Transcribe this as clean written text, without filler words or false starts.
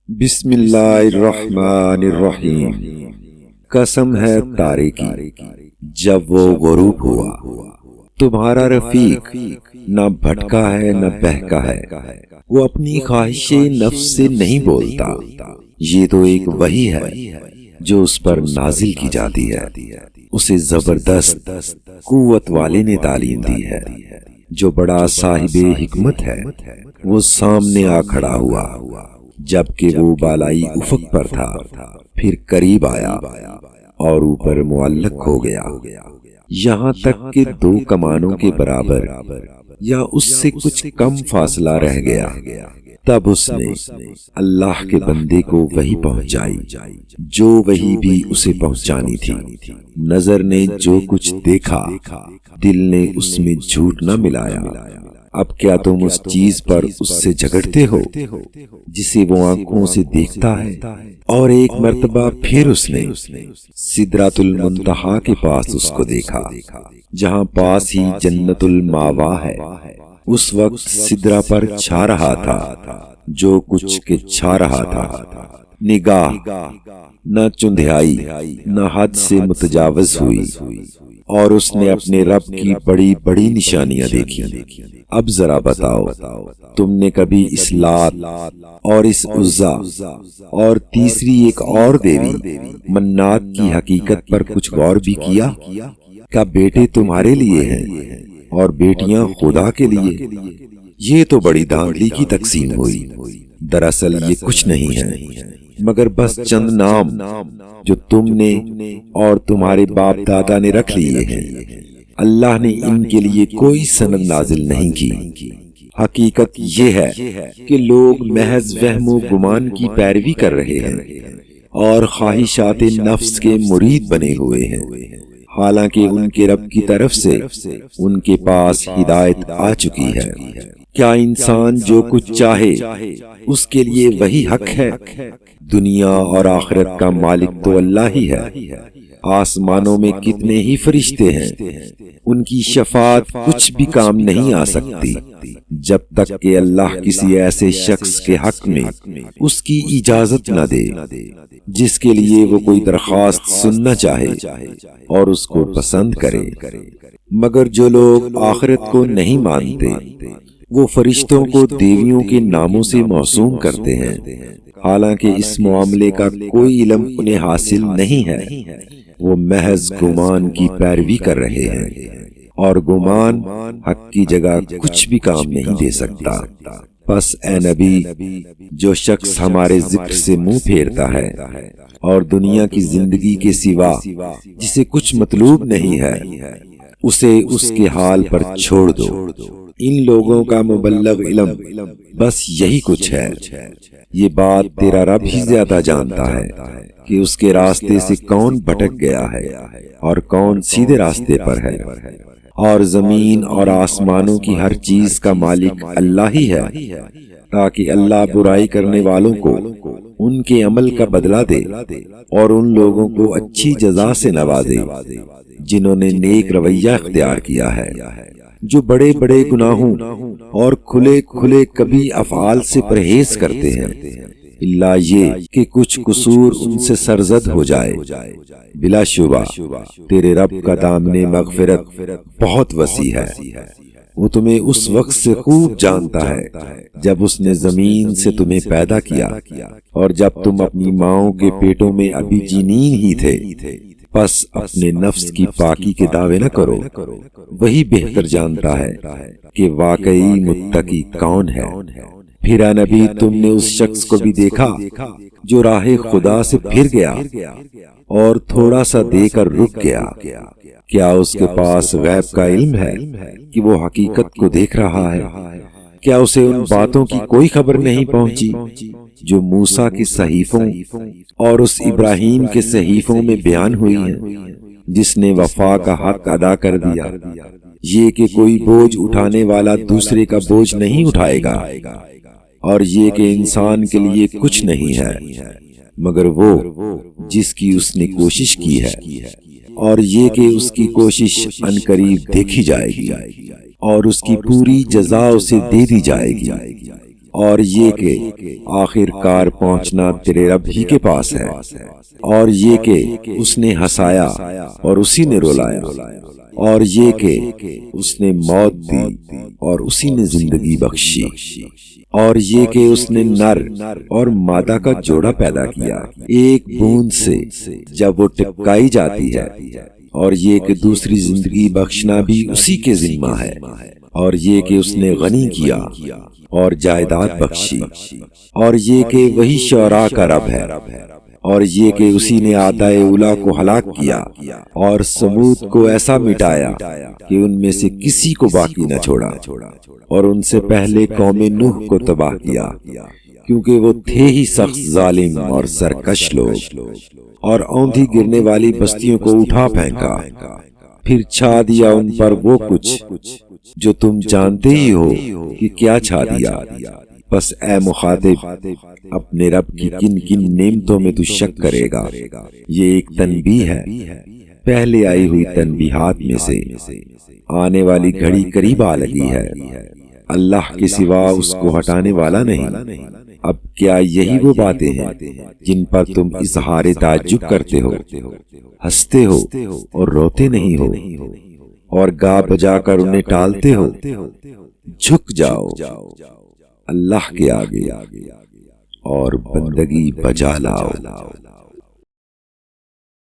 بسم اللہ الرحمن الرحیم۔ قسم ہے تارے کی جب وہ غروب ہوا، تمہارا رفیق نہ بھٹکا ہے نہ بہکا ہے، وہ اپنی خواہش نفس سے نہیں بولتا، یہ تو ایک وحی ہے جو اس پر نازل کی جاتی ہے، اسے زبردست قوت والے نے تعلیم دی ہے۔ جو بڑا صاحب حکمت ہے وہ سامنے آ کھڑا ہوا جبکہ وہ بالائی افق پر تھا، پھر قریب آیا اور اوپر معلق ہو گیا، یہاں تک کہ 2 کمانوں کے برابر یا اس سے کچھ کم فاصلہ رہ گیا۔ تب اس نے اللہ کے بندے کو وحی پہنچائی جو وحی بھی اسے پہنچانی تھی۔ نظر نے جو کچھ دیکھا، دل نے اس میں جھوٹ نہ ملایا۔ اب کیا تم اس چیز پر اس سے جھگڑتے ہو جسے وہ آنکھوں سے دیکھتا ہے؟ اور ایک مرتبہ پھر اس نے سدرۃ المنتہا کے پاس اس کو دیکھا، جہاں پاس ہی جنت الماوا ہے۔ اس وقت سدرہ پر چھا رہا تھا جو کچھ کے چھا رہا تھا، نگاہ نہ چندھیائی نہ حد سے متجاوز ہوئی، اور اس نے اپنے رب کی بڑی بڑی نشانیاں دیکھی۔ اب ذرا بتاؤ، تم نے کبھی اس لات اور اس عزا اور تیسری ایک اور دیوی منات کی حقیقت پر کچھ غور بھی کیا؟ کیا بیٹے تمہارے لیے ہیں اور بیٹیاں خدا کے لیے؟ یہ تو بڑی دھاندلی کی تقسیم ہوئی۔ دراصل یہ کچھ نہیں ہے مگر بس چند نام جو تم نے اور تمہارے باپ دادا نے رکھ لیے ہیں۔ اللہ نے ان کے لیے کوئی سند نازل نہیں کی۔ حقیقت یہ ہے کہ لوگ محض وہم و گمان کی پیروی کر رہے ہیں اور خواہشات نفس کے مرید بنے ہوئے ہیں، حالانکہ ان کے رب کی طرف سے ان کے پاس ہدایت آ چکی ہے۔ کیا انسان جو کچھ چاہے اس کے لیے وہی حق ہے؟ دنیا اور آخرت کا مالک تو اللہ ہی ہے۔ آسمانوں میں کتنے ہی فرشتے ہیں، ان کی شفاعت کچھ بھی کام نہیں آ سکتی جب تک کہ اللہ کسی ایسے شخص کے حق میں اس کی اجازت نہ دے جس کے لیے وہ کوئی درخواست سننا چاہے اور اس کو پسند کرے۔ مگر جو لوگ آخرت کو نہیں مانتے وہ فرشتوں کو دیویوں کے ناموں سے موسوم کرتے ہیں، حالانکہ اس معاملے کا کوئی علم انہیں حاصل نہیں ہے۔ وہ محض گمان کی پیروی کر رہے ہیں، اور گمان حق کی جگہ کچھ بھی کام نہیں دے سکتا۔ پس اے نبی، جو شخص ہمارے ذکر سے منہ پھیرتا ہے اور دنیا کی زندگی کے سوا جسے کچھ مطلوب نہیں ہے، اسے اس کے حال پر چھوڑ دو۔ ان لوگوں کا مبلغ علم بس یہی کچھ ہے۔ یہ بات تیرا رب ہی زیادہ جانتا ہے کہ اس کے راستے سے کون بھٹک گیا ہے اور کون سیدھے راستے پر ہے۔ اور زمین اور آسمانوں کی ہر چیز کا مالک اللہ ہی ہے، تاکہ اللہ برائی کرنے والوں کو ان کے عمل کا بدلہ دے اور ان لوگوں کو اچھی جزا سے نوازے جنہوں نے نیک رویہ اختیار کیا ہے۔ جو بڑے بڑے گناہوں اور کھلے کھلے کبھی افعال سے پرہیز کرتے ہیں، اللہ یہ کہ کچھ قصور ان سے سرزد ہو جائے۔ بلا شبہ تیرے رب کا دامن مغفرت بہت وسیع ہے، وہ تمہیں اس وقت سے خوب جانتا ہے جب اس نے زمین سے تمہیں پیدا کیا اور جب تم اپنی ماؤں کے پیٹوں میں ابھی جنین ہی تھے۔ پس اپنے نفس کی پاکی کے دعوے نہ کرو، وہی بہتر جانتا ہے کہ واقعی متقی کون ہے۔ پھر اے نبی، تم نے اس شخص کو بھی دیکھا جو راہ خدا سے پھر گیا اور تھوڑا سا دے کر رک گیا۔ کیا اس کے پاس غیب کا علم ہے کہ وہ حقیقت کو دیکھ رہا ہے؟ کیا اسے ان باتوں کی کوئی خبر نہیں پہنچی جو موسیٰ کے صحیفوں اور اس ابراہیم کے صحیفوں میں بیان ہوئی ہیں، جس نے وفا کا حق ادا کر دیا، یہ کہ کوئی بوجھ اٹھانے والا دوسرے کا بوجھ نہیں اٹھائے گا، اور یہ کہ انسان کے لیے کچھ نہیں ہے مگر وہ جس کی اس نے کوشش کی ہے، اور یہ کہ اس کی کوشش عنقریب دیکھی جائے گی اور اس کی پوری جزا اسے دے دی جائے گی۔ اور یہ کہ آخر کار پہنچنا تیرے رب ہی کے پاس ہے، اور یہ کہ اس نے ہنسایا اور اسی نے رلایا، اور یہ کہ اس نے موت دی اور اسی نے زندگی بخشی، اور یہ کہ اس نے نر اور مادہ کا جوڑا پیدا کیا ایک بوند سے جب وہ ٹپکائی جاتی ہے، اور یہ کہ دوسری زندگی بخشنا بھی اسی کے ذمہ ہے، اور یہ کہ اس نے غنی کیا اور جائیداد بخشی، اور یہ کہ وہی شعراء کا رب ہے، اور یہ کہ اسی نے عادائے اولا کو ہلاک کیا اور سمود کو ایسا مٹایا کہ ان میں سے کسی کو باقی نہ چھوڑا، اور ان سے پہلے قوم نوح کو تباہ کیا کیونکہ وہ تھے ہی سخت ظالم اور سرکش لوگ، اور اوندھی گرنے والی بستیوں کو اٹھا پھینکا، پھر چھا دیا ان پر وہ کچھ جو تم جانتے ہی ہو کہ کیا چھا دیا۔ بس اے مخاطب، اپنے رب کی کن کن نعمتوں میں تو شک کرے گا؟ یہ ایک تنبیہ ہے پہلے آئی ہوئی تنبیہات میں سے، آنے والی گھڑی قریب آ لگی ہے، اللہ کے سوا اس کو ہٹانے والا نہیں۔ اب کیا یہی وہ باتیں ہیں جن پر تم اظہار تعجب کرتے ہو، ہنستے ہو اور روتے نہیں ہو، اور گا بجا کر انہیں ٹالتے ہو؟ جھک جاؤ اللہ کے آگے اور بندگی بجا لاؤ۔